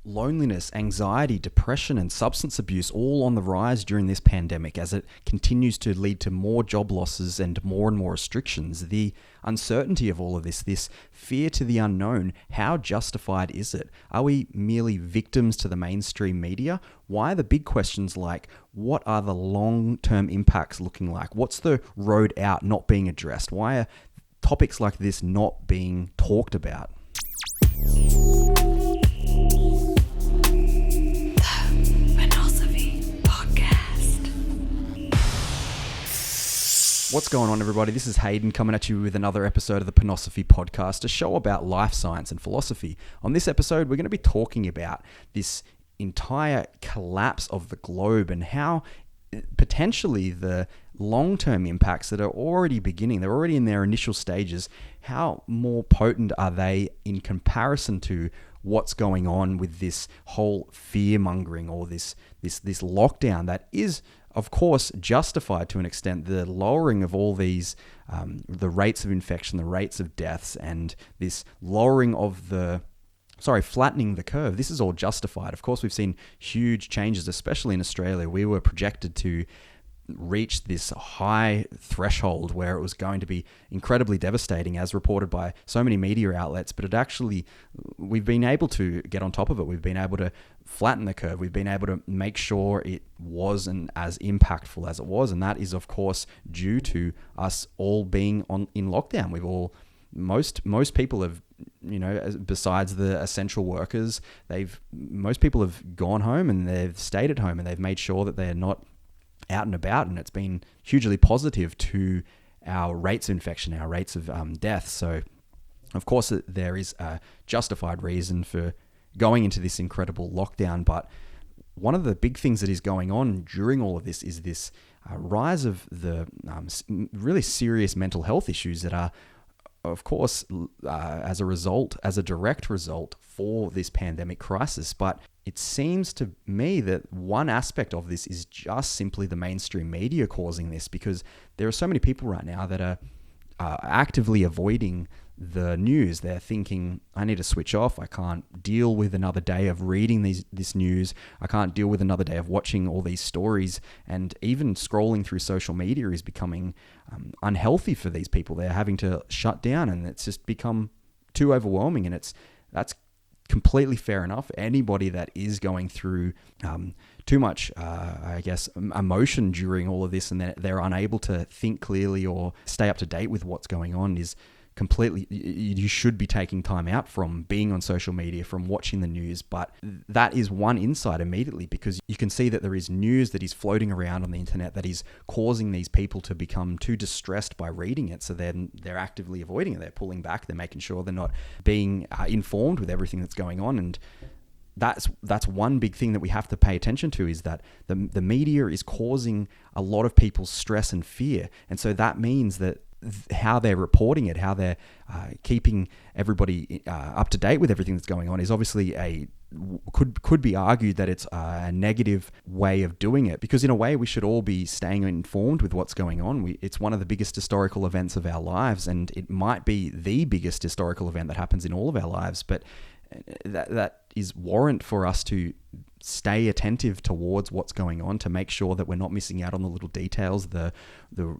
loneliness, anxiety, depression, and substance abuse all on the rise during this pandemic as it continues to lead to more job losses and more restrictions. The uncertainty of all of this fear to the unknown, how justified is it? Are we merely victims to the mainstream media? Why are the big questions like, what are the long-term impacts looking like? What's the road out not being addressed? Why are topics like this not being talked about? What's going on, everybody? This is Hayden coming at you with another episode of the Pernosophy podcast, a show about life science and philosophy. On this episode, we're going to be talking about this entire collapse of the globe and how potentially the long-term impacts that are already beginning, they're already in their initial stages, how more potent are they in comparison to what's going on with this whole fear-mongering or this lockdown that is, of course, justified to an extent. The lowering of all these, the rates of infection, the rates of deaths, and this lowering of flattening the curve. This is all justified. Of course, we've seen huge changes, especially in Australia. We were projected to reach this high threshold where it was going to be incredibly devastating, as reported by so many media outlets. But we've been able to get on top of it. We've been able to flatten the curve. We've been able to make sure it wasn't as impactful as it was. And that is, of course, due to us all being in lockdown. Most people have, besides the essential workers, most people have gone home and they've stayed at home and they've made sure that they're not out and about, and it's been hugely positive to our rates of infection, our rates of death. So, of course, there is a justified reason for going into this incredible lockdown, but one of the big things that is going on during all of this is this rise of the really serious mental health issues that are, of course, as a direct result for this pandemic crisis. But it seems to me that one aspect of this is just simply the mainstream media causing this, because there are so many people right now that are actively avoiding the news. They're thinking, I need to switch off. I can't deal with another day of reading this news. I can't deal with another day of watching all these stories. And even scrolling through social media is becoming unhealthy for these people. They're having to shut down, and it's just become too overwhelming. And that's completely fair enough. Anybody that is going through too much, emotion during all of this, and they're unable to think clearly or stay up to date with what's going on, is completely, you should be taking time out from being on social media, from watching the news. But that is one insight immediately, because you can see that there is news that is floating around on the internet that is causing these people to become too distressed by reading it. So then they're actively avoiding it. They're pulling back. They're making sure they're not being informed with everything that's going on. And that's one big thing that we have to pay attention to, is that the media is causing a lot of people's stress and fear. And so that means that how they're reporting it, how they're keeping everybody up to date with everything that's going on, is obviously could be argued that it's a negative way of doing it, because in a way we should all be staying informed with what's going on. It's one of the biggest historical events of our lives, and it might be the biggest historical event that happens in all of our lives, but that is warrant for us to stay attentive towards what's going on, to make sure that we're not missing out on the little details, the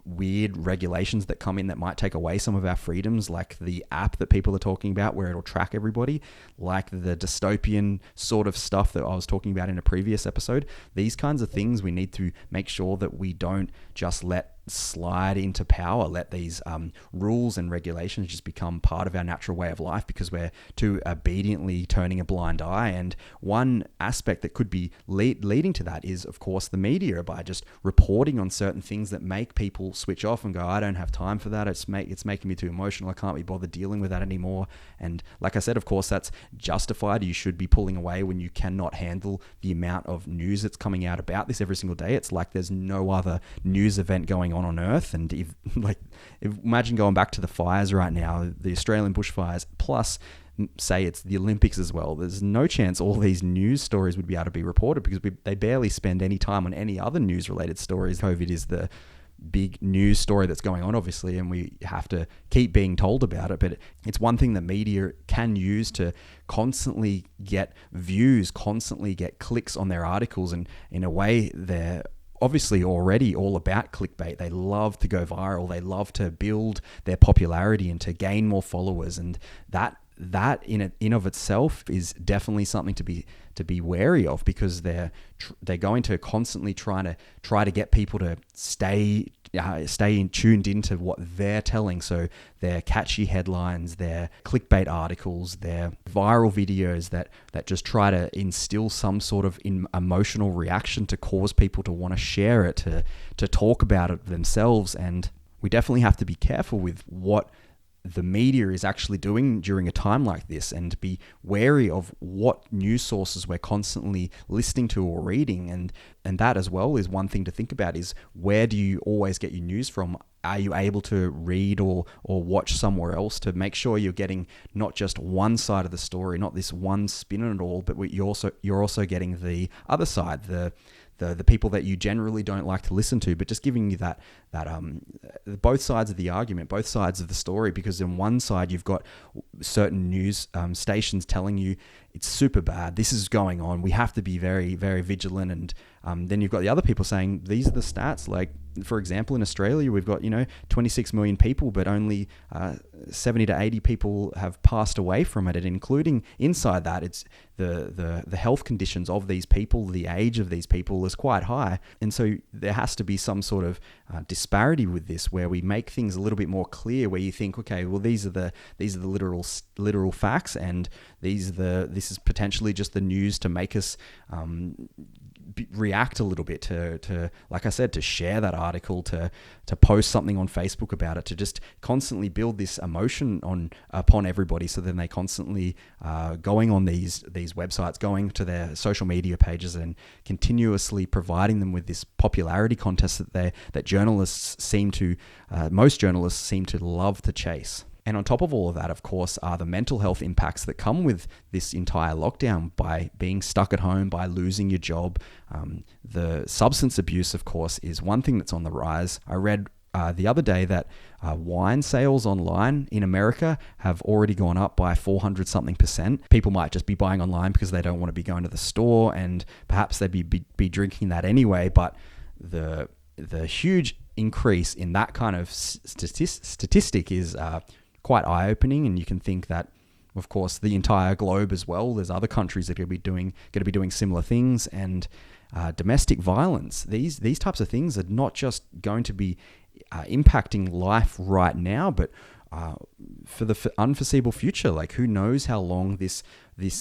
weird regulations that come in that might take away some of our freedoms, like the app that people are talking about where it'll track everybody, like the dystopian sort of stuff that I was talking about in a previous episode. These kinds of things we need to make sure that we don't just let slide into power, let these rules and regulations just become part of our natural way of life, because we're too obediently turning a blind eye. And one aspect that could be leading to that is, of course, the media, by just reporting on certain things that make people switch off and go, I don't have time for that. It's making me too emotional. I can't be bothered dealing with that anymore. And like I said, of course, that's justified. You should be pulling away when you cannot handle the amount of news that's coming out about this every single day. It's like there's no other news event going on Earth. And imagine going back to the fires right now, the Australian bushfires, plus say it's the Olympics as well. There's no chance all these news stories would be able to be reported, because they barely spend any time on any other news related stories. COVID is the big news story that's going on, obviously, and we have to keep being told about it. But it's one thing that media can use to constantly get views, constantly get clicks on their articles. And in a way, they're obviously already all about clickbait. They love to go viral. They love to build their popularity and to gain more followers. And that in of itself is definitely something to be wary of, because they're going to constantly try to get people to stay tuned into what they're telling. So their catchy headlines, their clickbait articles, their viral videos that just try to instill some sort of emotional reaction to cause people to want to share it, to talk about it themselves. And we definitely have to be careful with what the media is actually doing during a time like this, and be wary of what news sources we're constantly listening to or reading. And that as well is one thing to think about, is where do you always get your news from? Are you able to read or watch somewhere else to make sure you're getting not just one side of the story, not this one spin on it all, but you're also getting the other side, the people that you generally don't like to listen to, but just giving you that both sides of the argument, both sides of the story. Because on one side you've got certain news stations telling you it's super bad, this is going on, we have to be very, very vigilant, and then you've got the other people saying these are the stats. Like, for example, in Australia, we've got 26 million people, but only 70 to 80 people have passed away from it. And including inside that, it's the health conditions of these people, the age of these people is quite high. And so there has to be some sort of disparity with this, where we make things a little bit more clear, where you think, okay, well, these are the literal facts, and this is potentially just the news to make us react a little bit, to like I said, to share that article, to post something on Facebook about it, to just constantly build this emotion upon everybody. So then they constantly going on these websites, going to their social media pages, and continuously providing them with this popularity contest that most journalists seem to love to chase. And on top of all of that, of course, are the mental health impacts that come with this entire lockdown, by being stuck at home, by losing your job. The substance abuse, of course, is one thing that's on the rise. I read the other day that wine sales online in America have already gone up by 400-something%. People might just be buying online because they don't want to be going to the store, and perhaps they'd be drinking that anyway. But the huge increase in that kind of statistic is quite eye-opening, and you can think that, of course, the entire globe as well, there's other countries that are going to be doing similar things. And domestic violence, these types of things are not just going to be impacting life right now, but for the unforeseeable future. Like, who knows how long this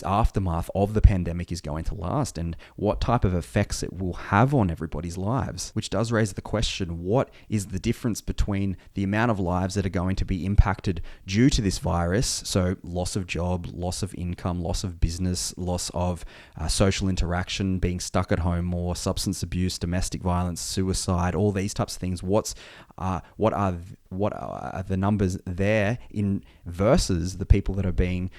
aftermath of the pandemic is going to last, and what type of effects it will have on everybody's lives, which does raise the question, what is the difference between the amount of lives that are going to be impacted due to this virus? So loss of job, loss of income, loss of business, loss of social interaction, being stuck at home more, substance abuse, domestic violence, suicide, all these types of things. What are the numbers there in versus the people that are being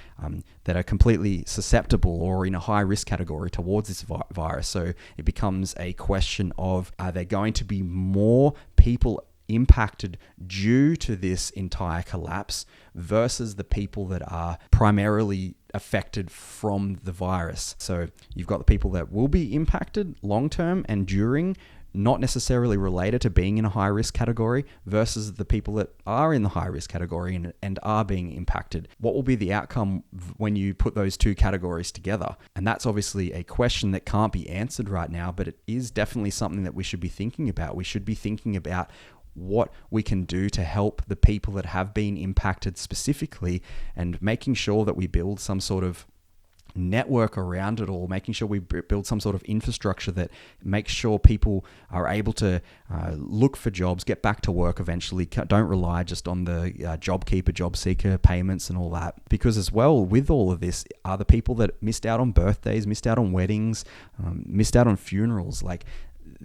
that are completely susceptible or in a high risk category towards this virus? So it becomes a question of, are there going to be more people impacted due to this entire collapse versus the people that are primarily affected from the virus? So you've got the people that will be impacted long term and during, not necessarily related to being in a high risk category, versus the people that are in the high risk category and are being impacted. What will be the outcome when you put those two categories together? And that's obviously a question that can't be answered right now, but it is definitely something that we should be thinking about. We should be thinking about what we can do to help the people that have been impacted specifically, and making sure that we build some sort of network around it all, making sure we build some sort of infrastructure that makes sure people are able to look for jobs, get back to work eventually, don't rely just on the JobKeeper, job seeker payments and all that. Because as well, with all of this, are the people that missed out on birthdays, missed out on weddings, missed out on funerals, like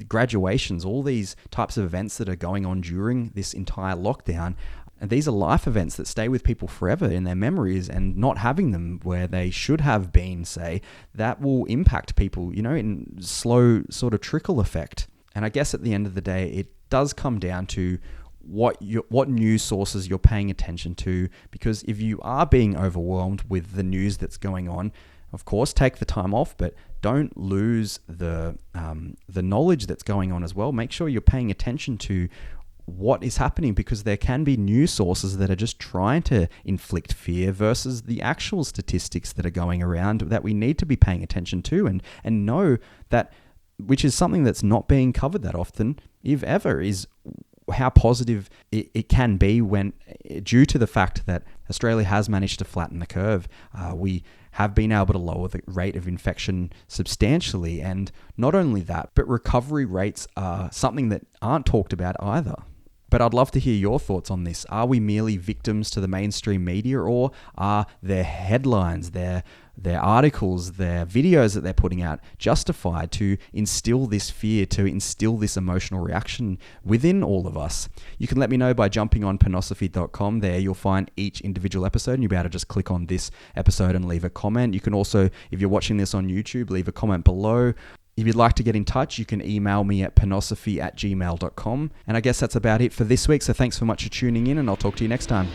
graduations, all these types of events that are going on during this entire lockdown. And these are life events that stay with people forever in their memories, and not having them where they should have been, say, that will impact people, in slow sort of trickle effect. And I guess at the end of the day, it does come down to what news sources you're paying attention to, because if you are being overwhelmed with the news that's going on, of course, take the time off, but don't lose the knowledge that's going on as well. Make sure you're paying attention to what is happening, because there can be news sources that are just trying to inflict fear versus the actual statistics that are going around that we need to be paying attention to and know that, which is something that's not being covered that often, if ever, is how positive it can be when, due to the fact that Australia has managed to flatten the curve, we have been able to lower the rate of infection substantially. And not only that, but recovery rates are something that aren't talked about either. But I'd love to hear your thoughts on this. Are we merely victims to the mainstream media, or are their headlines, their articles, their videos that they're putting out justified to instill this fear, to instill this emotional reaction within all of us? You can let me know by jumping on pernosophy.com. There you'll find each individual episode, and you'll be able to just click on this episode and leave a comment. You can also, if you're watching this on YouTube, leave a comment below. If you'd like to get in touch, you can email me at pernosophy@gmail.com. And I guess that's about it for this week. So thanks so much for tuning in, and I'll talk to you next time.